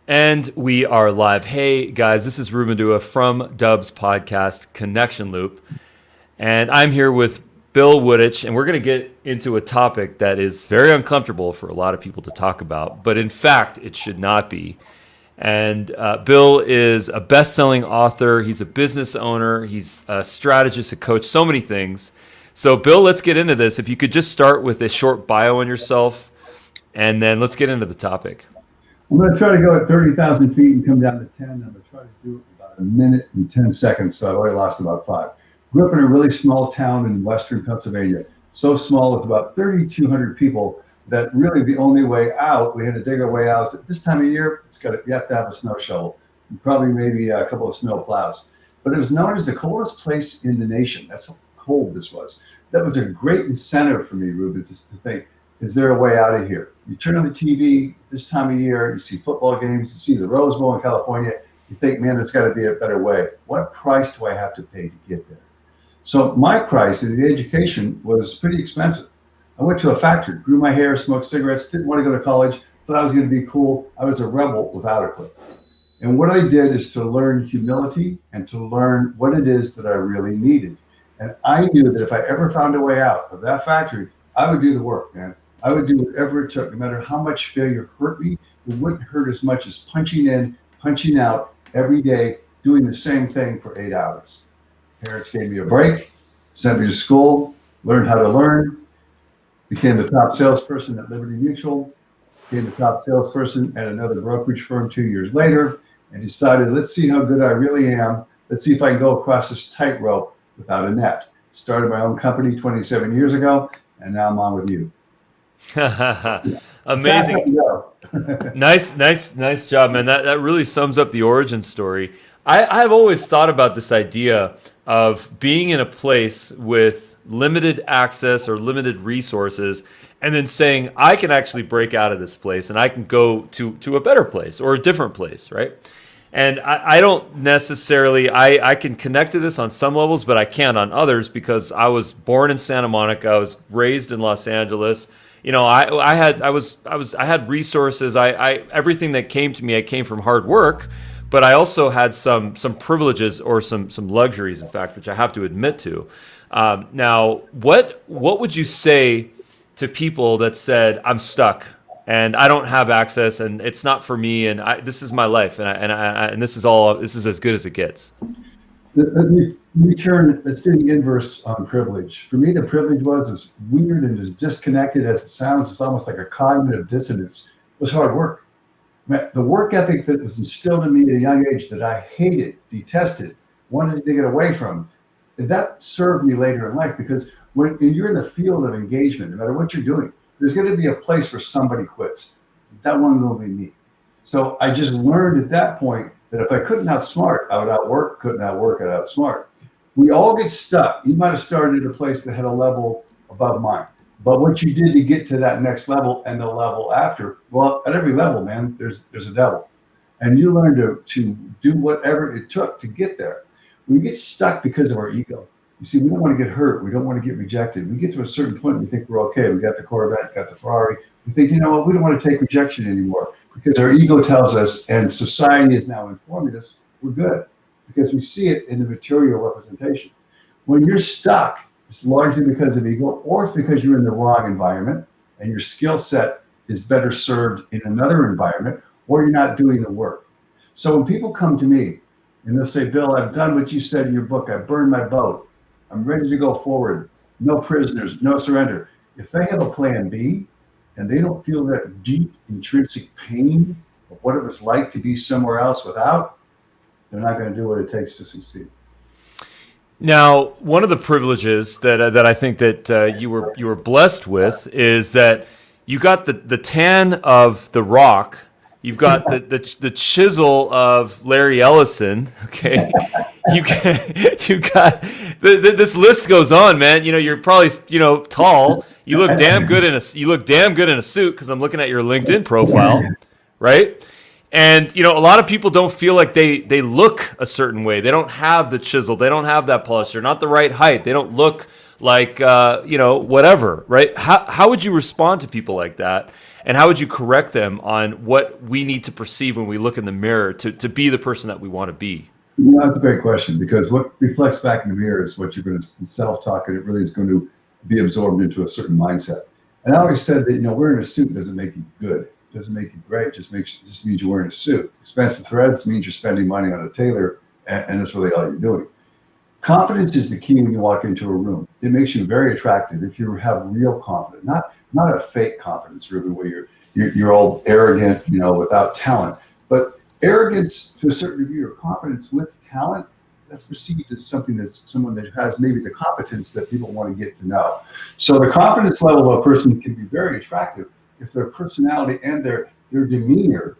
And we are live. Hey guys, this is Ruben Dua from Dubb's podcast Connection Loop. And I'm here with Bill Wooditch, and we're going to get into a topic that is very uncomfortable for a lot of people to talk about, but in fact, it should not be. And Bill is a best-selling author. He's a business owner. He's a strategist, a coach, so many things. So Bill, let's get into this. If you could just start with a short bio on yourself, and then let's get into the topic. I'm going to try to go at 30,000 feet and come down to 10. I'm going to try to do it in about a minute and 10 seconds, so I've already lost about 5. Grew up in a really small town in western Pennsylvania. So small with about 3,200 people that really the only way out, we had to dig our way out. At this time of year, you have to have a snow shovel, and probably maybe a couple of snow plows. But it was known as the coldest place in the nation. That's how cold this was. That was a great incentive for me, Ruben, to think, is there a way out of here? You turn on the TV this time of year, you see football games, you see the Rose Bowl in California, you think, man, there's got to be a better way. What price do I have to pay to get there? So my price in the education was pretty expensive. I went to a factory, grew my hair, smoked cigarettes, didn't want to go to college, thought I was going to be cool. I was a rebel without a clue. And what I did is to learn humility and to learn what it is that I really needed. And I knew that if I ever found a way out of that factory, I would do the work, man. I would do whatever it took, no matter how much failure hurt me. It wouldn't hurt as much as punching in, punching out every day, doing the same thing for 8 hours. Parents gave me a break, sent me to school, learned how to learn, became the top salesperson at Liberty Mutual, became the top salesperson at another brokerage firm 2 years later, and decided, let's see how good I really am. Let's see if I can go across this tightrope without a net. Started my own company 27 years ago, and now I'm on with you. Amazing. Nice job, man. That really sums up the origin story. I've always thought about this idea of being in a place with limited access or limited resources, and then saying, I can actually break out of this place and I can go to a better place or a different place, right? And I don't necessarily, I can connect to this on some levels, but I can't on others because I was born in Santa Monica. I was raised in Los Angeles. You know, I had resources. Everything that came to me, I came from hard work, but I also had some privileges or some luxuries, in fact, which I have to admit to. Now, what would you say to people that said, I'm stuck and I don't have access and it's not for me and this is my life and this is as good as it gets? Let's do the inverse on privilege. For me, the privilege was as weird and as disconnected as it sounds. It's almost like a cognitive dissonance. It was hard work. The work ethic that was instilled in me at a young age that I hated, detested, wanted to get away from, that served me later in life because when you're in the field of engagement, no matter what you're doing, there's going to be a place where somebody quits. That one will be me. So I just learned at that point that if I couldn't outsmart, I would outwork, couldn't outwork, I'd outsmart. We all get stuck. You might have started at a place that had a level above mine. But what you did to get to that next level and the level after, well, at every level, man, there's a devil. And you learn to do whatever it took to get there. We get stuck because of our ego. You see, we don't want to get hurt. We don't want to get rejected. We get to a certain point, we think we're okay. We got the Corvette, got the Ferrari. We think, you know what, we don't want to take rejection anymore because our ego tells us, and society is now informing us, we're good because we see it in the material representation. When you're stuck, it's largely because of ego, or it's because you're in the wrong environment and your skill set is better served in another environment, or you're not doing the work. So when people come to me and they'll say, Bill, I've done what you said in your book. I burned my boat. I'm ready to go forward. No prisoners, no surrender. If they have a plan B and they don't feel that deep intrinsic pain of what it was like to be somewhere else without, they're not going to do what it takes to succeed. Now, one of the privileges that I think that you were blessed with is that you got the tan of The Rock. You've got the chisel of Larry Ellison. Okay, you got this list goes on, man. You know, you're probably tall. You look damn good in a suit because I'm looking at your LinkedIn profile, right? And a lot of people don't feel like they look a certain way. They don't have the chisel. They don't have that polish. They're not the right height. They don't look like whatever, right? How would you respond to people like that? And how would you correct them on what we need to perceive when we look in the mirror to be the person that we want to be? That's a great question, because what reflects back in the mirror is what you're going to self-talk, and it really is going to be absorbed into a certain mindset. And I always said that, wearing a suit doesn't make you good. It doesn't make you great. It just means you're wearing a suit. Expensive threads means you're spending money on a tailor, and that's really all you're doing. Confidence is the key when you walk into a room. It makes you very attractive if you have real confidence, not a fake confidence, Ruben, where you're all arrogant, without talent. But arrogance to a certain degree, or confidence with talent, that's perceived as someone that has maybe the competence that people want to get to know. So the confidence level of a person can be very attractive if their personality and their demeanor.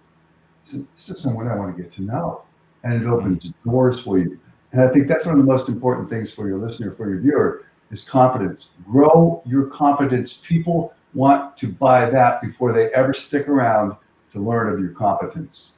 So this is someone I want to get to know, and it opens doors for you. And I think that's one of the most important things for your listener, for your viewer, is confidence. Grow your confidence. People want to buy that before they ever stick around to learn of your competence.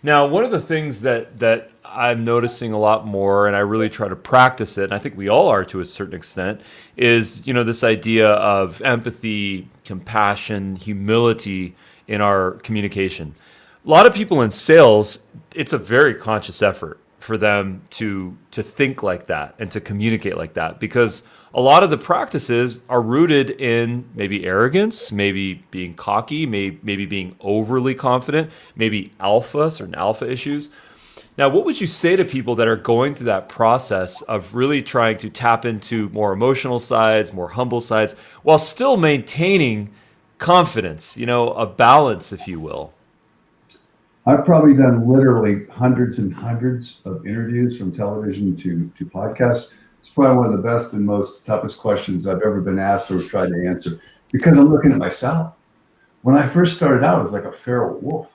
Now, one of the things that I'm noticing a lot more, and I really try to practice it, and I think we all are to a certain extent, is this idea of empathy, compassion, humility in our communication. A lot of people in sales, it's a very conscious effort for them to think like that and to communicate like that, because a lot of the practices are rooted in maybe arrogance, maybe being cocky, maybe being overly confident, maybe certain alpha issues. Now, what would you say to people that are going through that process of really trying to tap into more emotional sides, more humble sides, while still maintaining confidence, a balance, if you will? I've probably done literally hundreds and hundreds of interviews, from television to podcasts. It's probably one of the best and most toughest questions I've ever been asked or tried to answer, because I'm looking at myself. When I first started out, I was like a feral wolf.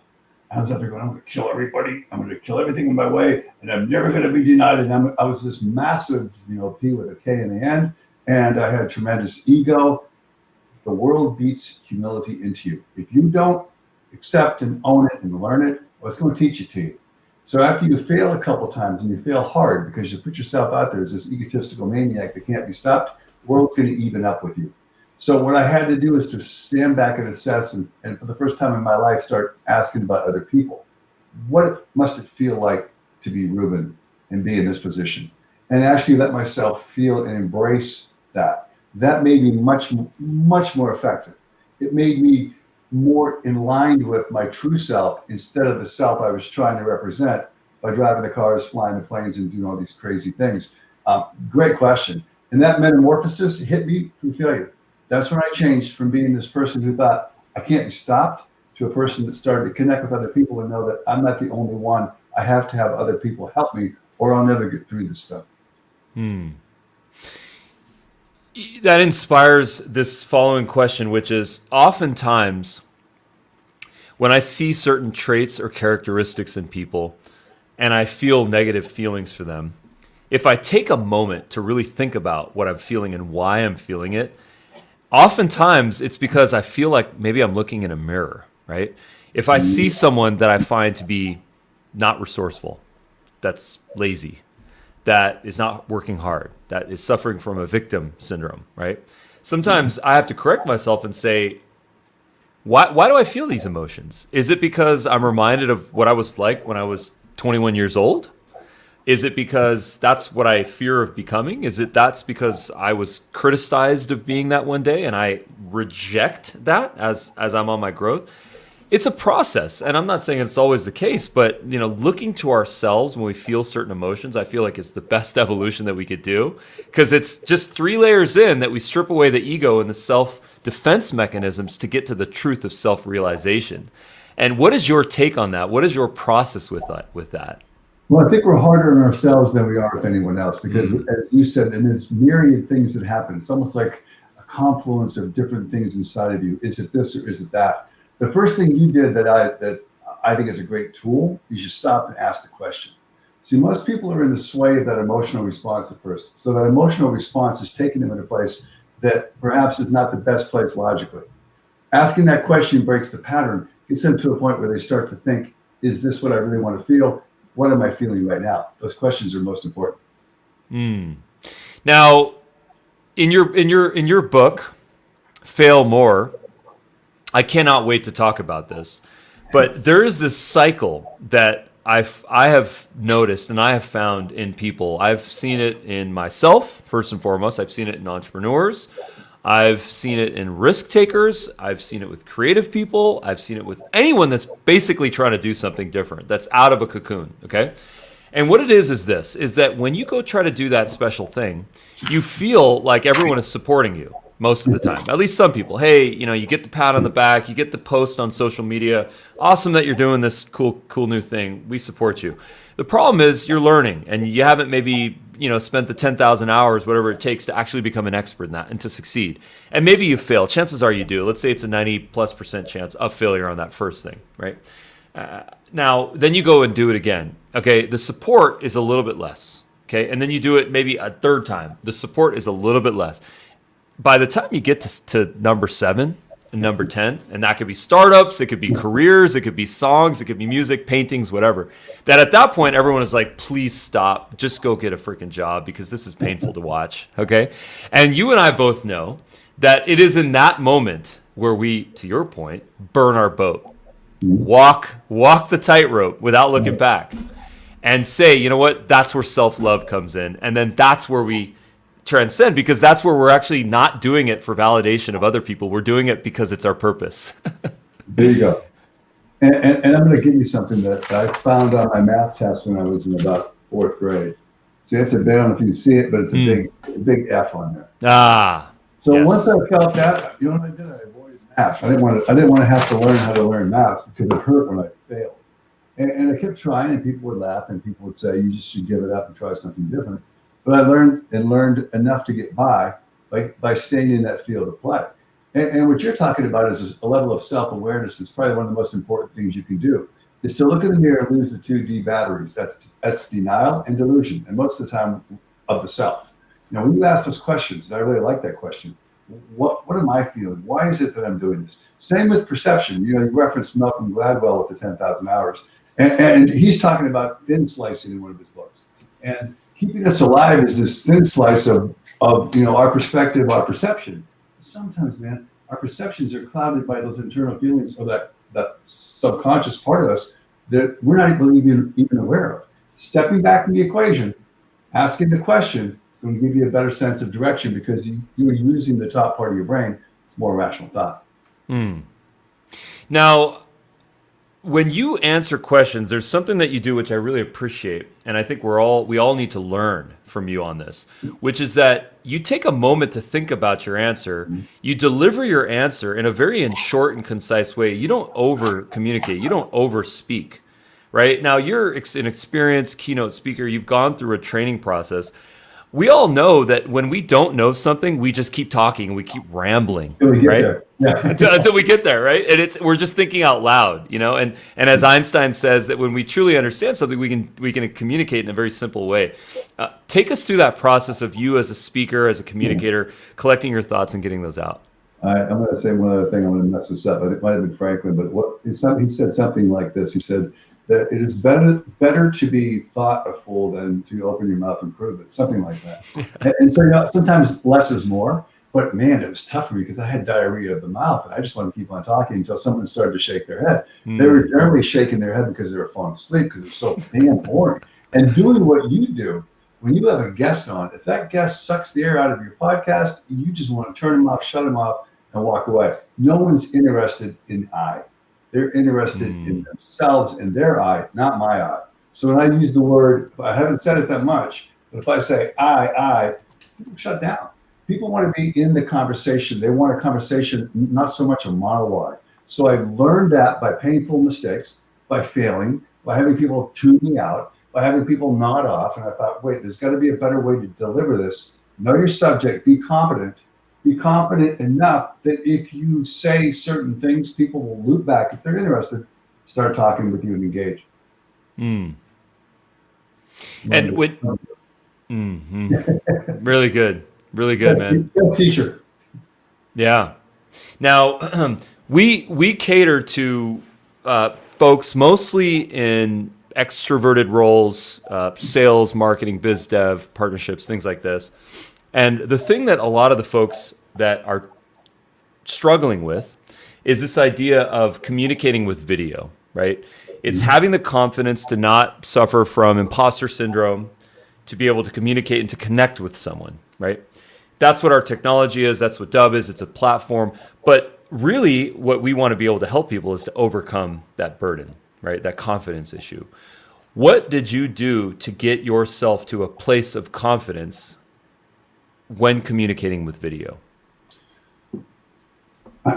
I was out there going, I'm going to kill everybody. I'm going to kill everything in my way, and I'm never going to be denied. And I was this massive, P with a K in the end, and I had tremendous ego. The world beats humility into you. If you don't accept and own it and learn it, well, it's going to teach it to you. So after you fail a couple times, and you fail hard because you put yourself out there as this egotistical maniac that can't be stopped, the world's going to even up with you. So what I had to do is to stand back and assess, and for the first time in my life, start asking about other people. What must it feel like to be Ruben and be in this position? And actually let myself feel and embrace that. That made me much, much more effective. It made me more in line with my true self, instead of the self I was trying to represent by driving the cars, flying the planes, and doing all these crazy things. Great question. And that metamorphosis hit me through failure. That's when I changed from being this person who thought I can't be stopped to a person that started to connect with other people and know that I'm not the only one. I have to have other people help me, or I'll never get through this stuff. That inspires this following question, which is, oftentimes when I see certain traits or characteristics in people and I feel negative feelings for them, if I take a moment to really think about what I'm feeling and why I'm feeling it, oftentimes it's because I feel like maybe I'm looking in a mirror, right? If I see someone that I find to be not resourceful, that's lazy, that is not working hard, that is suffering from a victim syndrome, right? Sometimes I have to correct myself and say, why do I feel these emotions? Is it because I'm reminded of what I was like when I was 21 years old? Is it because that's what I fear of becoming? That's because I was criticized of being that one day and I reject that as I'm on my growth? It's a process, and I'm not saying it's always the case, but looking to ourselves when we feel certain emotions, I feel like it's the best evolution that we could do, because it's just 3 layers in that we strip away the ego and the self-defense mechanisms to get to the truth of self-realization. And what is your take on that? What is your process with that? Well, I think we're harder on ourselves than we are with anyone else, because as you said, and there's myriad things that happen. It's almost like a confluence of different things inside of you. Is it this or is it that? The first thing you did that I think is a great tool is you stopped and asked the question. See, most people are in the sway of that emotional response at first. So that emotional response is taking them in a place that perhaps is not the best place logically. Asking that question breaks the pattern, gets them to a point where they start to think, is this what I really want to feel? What am I feeling right now? Those questions are most important. Now, in your book, Fail More, I cannot wait to talk about this. But there is this cycle that I have noticed and I have found in people. I've seen it in myself, first and foremost. I've seen it in entrepreneurs. I've seen it in risk takers. I've seen it with creative people. I've seen it with anyone that's basically trying to do something different, that's out of a cocoon, okay? And what it is this, is that when you go try to do that special thing, you feel like everyone is supporting you most of the time. At least some people. Hey, you get the pat on the back, you get the post on social media. Awesome that you're doing this cool new thing. We support you. The problem is you're learning and you haven't maybe, spent the 10,000 hours, whatever it takes to actually become an expert in that and to succeed. And maybe you fail. Chances are you do. Let's say it's a 90+% chance of failure on that first thing, right? Now, then you go and do it again. Okay, the support is a little bit less. Okay, and then you do it maybe a third time. The support is a little bit less. By the time you get to number 7 and number 10, and that could be startups, it could be careers, it could be songs, it could be music, paintings, whatever, that at that point, everyone is like, please stop. Just go get a freaking job because this is painful to watch. Okay, and you and I both know that it is in that moment where we, to your point, burn our boat. Walk the tightrope without looking back and say, you know what, that's where self-love comes in. And then that's where we transcend, because that's where we're actually not doing it for validation of other people. We're doing it because it's our purpose. There you go. And I'm going to give you something that I found on my math test when I was in about 4th grade. See, it's I don't know if you see it, but it's a big F on there. So yes. Once I felt that, you know what I did? I avoided math. I didn't want to have to learn how to learn math because it hurt when I failed. And I kept trying, and people would laugh, and people would say, "You just should give it up and try something different." But I learned enough to get by staying in that field of play. And what you're talking about is a level of self-awareness that's probably one of the most important things you can do, is to look in the mirror and lose the 2 D batteries. That's denial and delusion, and most of the time of the self. When you ask those questions, and I really like that question, what am I feeling? Why is it that I'm doing this? Same with perception. You referenced Malcolm Gladwell with the 10,000 hours. And he's talking about thin slicing in one of his books. And keeping us alive is this thin slice of our perspective, our perception. Sometimes, man, our perceptions are clouded by those internal feelings or that subconscious part of us that we're not even aware of. Stepping back in the equation, asking the question is going to give you a better sense of direction because you are using the top part of your brain. It's more rational thought. Now, when you answer questions, there's something that you do which I really appreciate, and I think we all need to learn from you on this, which is that you take a moment to think about your answer. You deliver your answer in a very short and concise way. You don't over communicate. You don't over speak, right? Now, you're an experienced keynote speaker. You've gone through a training process. We all know that when we don't know something, we just keep talking and we keep rambling, right? Until we get there, right? And we're just thinking out loud, And as Einstein says, that when we truly understand something, we can communicate in a very simple way. Take us through that process of you as a speaker, as a communicator, collecting your thoughts and getting those out. I'm going to say one other thing. I'm going to mess this up. It might have been Franklin, but he said something like this. He said that it is better to be thought a fool than to open your mouth and prove it, something like that. And so sometimes less is more. But man, it was tough for me because I had diarrhea of the mouth, and I just wanted to keep on talking until someone started to shake their head. They were generally shaking their head because they were falling asleep because it was so damn boring. And doing what you do, when you have a guest on, if that guest sucks the air out of your podcast, you just want to turn them off, shut them off, and walk away. No one's interested in I. They're interested in themselves and their I, not my I. So when I use the word, I haven't said it that much, but if I say I, people shut down. People want to be in the conversation. They want a conversation, not so much a monologue. So I learned that by painful mistakes, by failing, by having people tune me out, by having people nod off. And I thought, wait, there's got to be a better way to deliver this. Know your subject, be competent enough that if you say certain things, people will loop back. If they're interested, start talking with you and engage. And really good. Really good, man. Teacher. Yeah. Now, we cater to folks mostly in extroverted roles, sales, marketing, biz dev, partnerships, things like this. And the thing that a lot of the folks that are struggling with is this idea of communicating with video, right? It's having the confidence to not suffer from imposter syndrome, to be able to communicate and to connect with someone, right? That's what our technology is. That's what Dubb is. It's a platform. But really, what we want to be able to help people is to overcome that burden, right? That confidence issue. What did you do to get yourself to a place of confidence when communicating with video?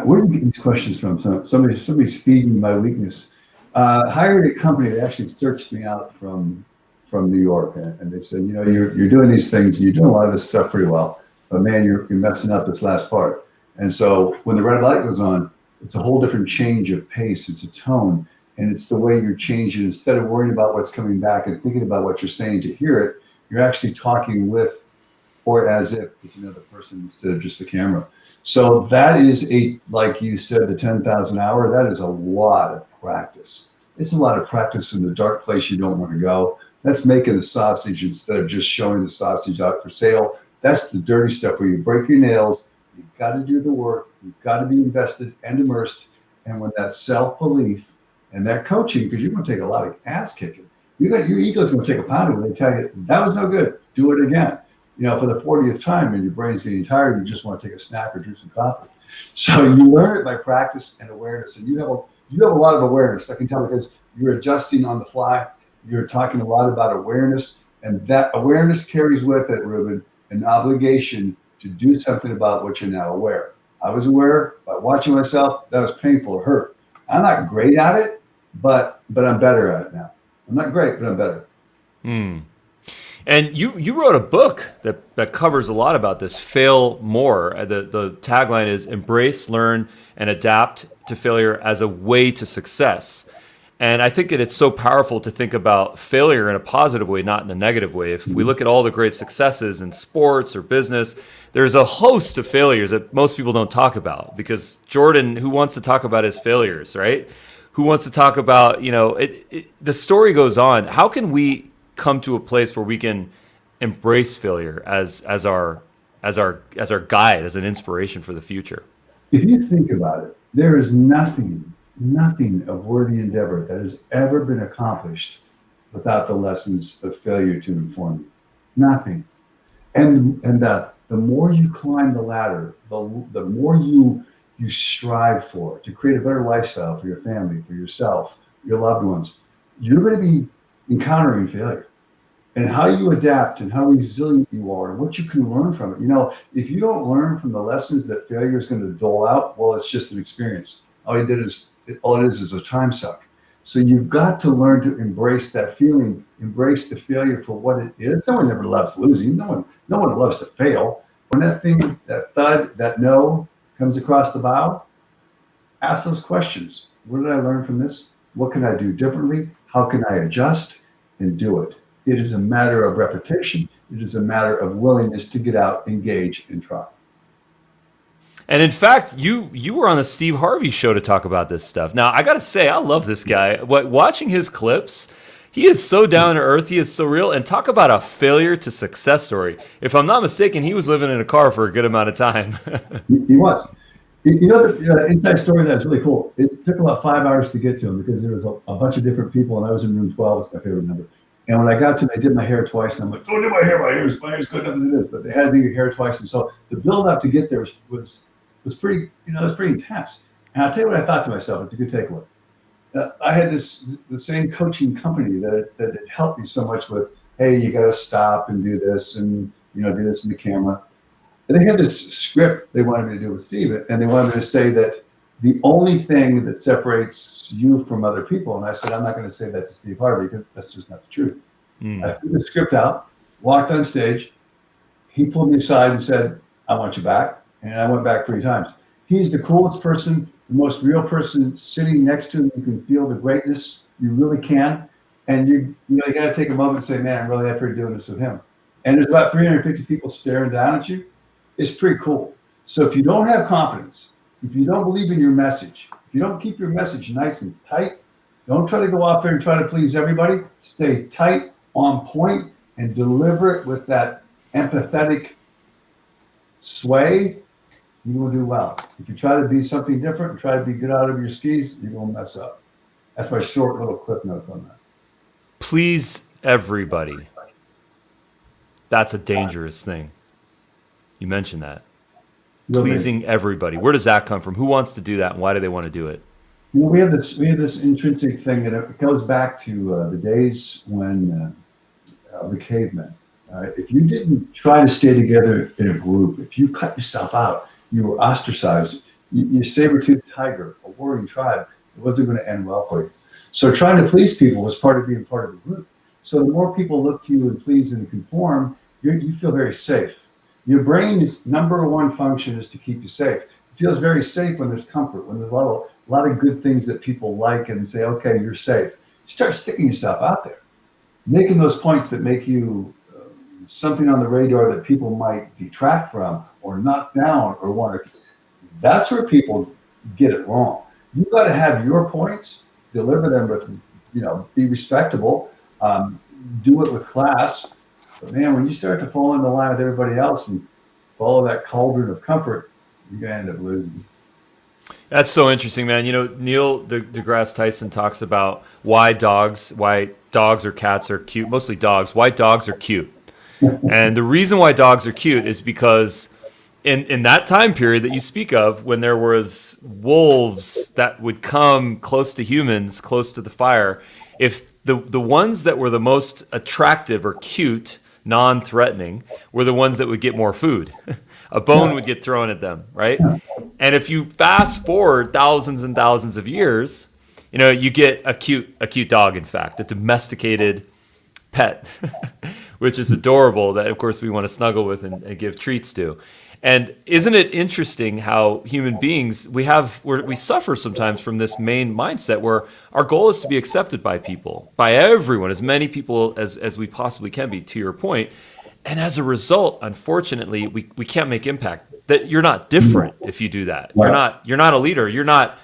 Where do you get these questions from? Somebody's feeding my weakness. Hired a company that actually searched me out from New York, and they said, you know, you're doing these things, you're doing a lot of this stuff pretty well, but man, you're messing up this last part. And so when the red light goes on, it's a whole different change of pace. It's a tone, and it's the way you're changing. Instead of worrying about what's coming back and thinking about what you're saying to hear it, you're actually talking with or as if it's another person instead of just the camera. So that is like you said, the 10,000 hour, that is a lot of practice. It's a lot of practice in the dark place you don't want to go. That's making the sausage instead of just showing the sausage out for sale. That's the dirty stuff where you break your nails. You've got to do the work. You've got to be invested and immersed. And when that self-belief and that coaching, because you're going to take a lot of ass kicking. Your ego's going to take a pounding when they tell you, that was no good, do it again. You know, for the 40th time and your brain's getting tired, you just want to take a snack or drink some coffee. So you learn it by practice and awareness. And you have a lot of awareness. I can tell because you're adjusting on the fly. You're talking a lot about awareness. And that awareness carries with it, Ruben, an obligation to do something about what you're now aware. I was aware by watching myself. That was painful or hurt. I'm not great at it, but I'm better at it now. I'm not great, but I'm better. And you wrote a book that covers a lot about this. Fail more. The tagline is embrace, learn, and adapt to failure as a way to success. And I think that it's so powerful to think about failure in a positive way, not in a negative way. If we look at all the great successes in sports or business, there's a host of failures that most people don't talk about, because Jordan, who wants to talk about his failures, right? Who wants to talk about, you know, the story goes on. How can we come to a place where we can embrace failure as our guide, as an inspiration for the future? If you think about it, there is nothing of worthy endeavor that has ever been accomplished without the lessons of failure to inform you. Nothing. And the more you climb the ladder, the more you strive for to create a better lifestyle for your family, for yourself, your loved ones, you're going to be encountering failure. And how you adapt and how resilient you are and what you can learn from it. You know, if you don't learn from the lessons that failure is going to dole out, well, it's just an experience. All it is a time suck. So you've got to learn to embrace that feeling, embrace the failure for what it is. No one ever loves losing. No one loves to fail. When that thing, that thud, that no comes across the bow, ask those questions. What did I learn from this? What can I do differently? How can I adjust and do it? It is a matter of repetition. It is a matter of willingness to get out, engage, and try. And in fact, you were on the Steve Harvey show to talk about this stuff. Now, I got to say, I love this guy. Watching his clips, he is so down to earth. He is so real. And talk about a failure to success story. If I'm not mistaken, he was living in a car for a good amount of time. He was. You know, the inside story that's really cool. It took about 5 hours to get to him because there was a bunch of different people, and I was in room 12. It's my favorite number. And when I got to him, they did my hair twice, and I'm like, don't do my hair. My hair's good enough as it is. But they had to do your hair twice, and so the build up to get there was pretty, it was pretty intense. And I'll tell you what I thought to myself. It's a good takeaway. I had the same coaching company that had helped me so much with, hey, you got to stop and do this, and do this in the camera. And they had this script they wanted me to do with Steve, and they wanted me to say that the only thing that separates you from other people, and I said, I'm not going to say that to Steve Harvey because that's just not the truth. I threw the script out, walked on stage. He pulled me aside and said, I want you back. And I went back 3 times. He's the coolest person, the most real person sitting next to him. You can feel the greatness. You really can. And you got to take a moment and say, man, I'm really happy doing this with him. And there's about 350 people staring down at you. It's pretty cool. So if you don't have confidence, if you don't believe in your message, if you don't keep your message nice and tight, don't try to go out there and try to please everybody. Stay tight, on point, and deliver it with that empathetic sway. you will do well. If you try to be something different, try to be good out of your skis, you're going to mess up. That's my short little clip notes on that. Please everybody. That's a dangerous thing. You mentioned that. Pleasing everybody. Where does that come from? Who wants to do that, and why do they want to do it? We have this intrinsic thing, and it goes back to the days when the cavemen. If you didn't try to stay together in a group, if you cut yourself out, you were ostracized. You saber-toothed tiger, a warring tribe, it wasn't going to end well for you. So trying to please people was part of being part of the group. So the more people look to you and please and conform, you feel very safe. Your brain's number one function is to keep you safe. It feels very safe when there's comfort, when there's a lot of good things that people like and say, okay, you're safe. You start sticking yourself out there, making those points that make you something on the radar that people might detract from or knock down or want to. That's where people get it wrong. You've got to have your points, deliver them with, be respectable, do it with class. But man, when you start to fall into line with everybody else and follow that cauldron of comfort, you're going to end up losing. That's so interesting, man. Neil deGrasse Tyson talks about why dogs or cats are cute, mostly dogs, why dogs are cute. And the reason why dogs are cute is because in that time period that you speak of, when there was wolves that would come close to humans, close to the fire, if the ones that were the most attractive or cute, non-threatening, were the ones that would get more food. A bone would get thrown at them, right? And if you fast forward thousands and thousands of years, you get a cute dog, in fact, a domesticated pet, which is adorable, that of course we want to snuggle with and give treats to. And isn't it interesting how human beings, we suffer sometimes from this main mindset where our goal is to be accepted by people, by everyone, as many people as we possibly can be, to your point. And as a result, unfortunately, we can't make impact. That you're not different if you do that. You're not a leader. You're not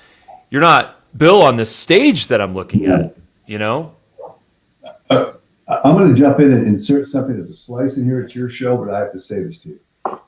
Bill on this stage that I'm looking at, I'm going to jump in and insert something as a slice in here. It's your show, but I have to say this to you.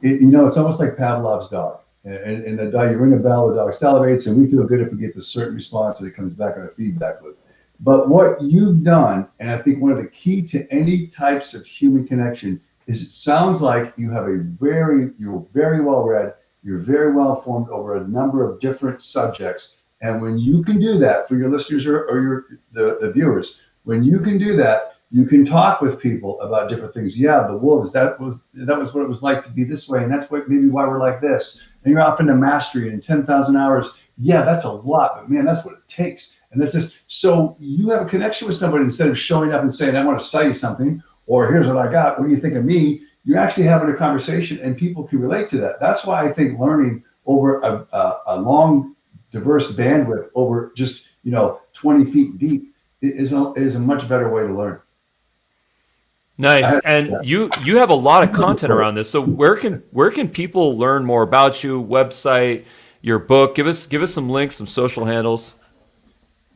It's almost like Pavlov's dog. And the dog, you ring a bell, the dog salivates, and we feel good if we get the certain response and it comes back on a feedback loop. But what you've done, and I think one of the key to any types of human connection, is it sounds like you have you're very well read, you're very well formed over a number of different subjects. And when you can do that for your listeners or the viewers, when you can do that, you can talk with people about different things. Yeah, the wolves, that was what it was like to be this way, and that's maybe why we're like this. And you're up into mastery in 10,000 hours. Yeah, that's a lot, but man, that's what it takes. And that's just, so you have a connection with somebody instead of showing up and saying, I want to sell you something, or here's what I got, what do you think of me? You're actually having a conversation and people can relate to that. That's why I think learning over a long, diverse bandwidth over just 20 feet deep is a much better way to learn. Nice. And you have a lot of content around this. So where can people learn more about you, website, your book? Give us some links, some social handles.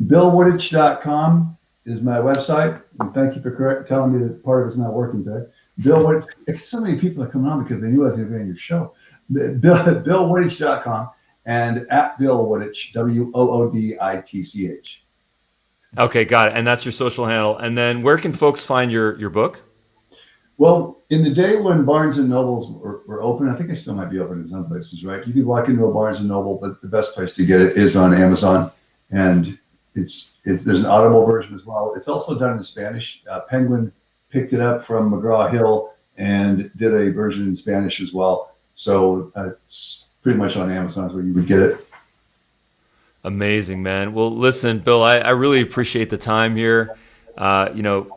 BillWooditch.com is my website. And thank you for telling me that part of it's not working today. Bill Wooditch, so many people are coming on because they knew I was going to be on your show. BillWooditch.com and at Bill Wooditch, WOODITCH. Okay, got it. And that's your social handle. And then where can folks find your book? Well, in the day when Barnes and Nobles were open, I think I still might be open in some places, right? You could walk into a Barnes and Noble, but the best place to get it is on Amazon. And there's an Audible version as well. It's also done in Spanish. Penguin picked it up from McGraw-Hill and did a version in Spanish as well. So it's pretty much on Amazon is where you would get it. Amazing, man. Well, listen, Bill, I really appreciate the time here.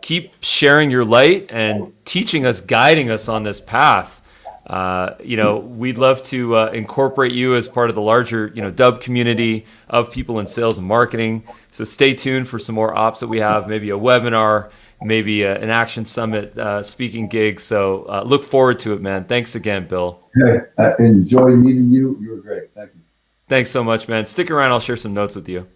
Keep sharing your light and teaching us, guiding us on this path. We'd love to incorporate you as part of the larger, Dubb community of people in sales and marketing. So stay tuned for some more ops that we have, maybe a webinar, maybe an action summit speaking gig. So look forward to it, man. Thanks again, Bill. Hey, I enjoyed meeting you. You were great. Thank you. Thanks so much, man. Stick around. I'll share some notes with you.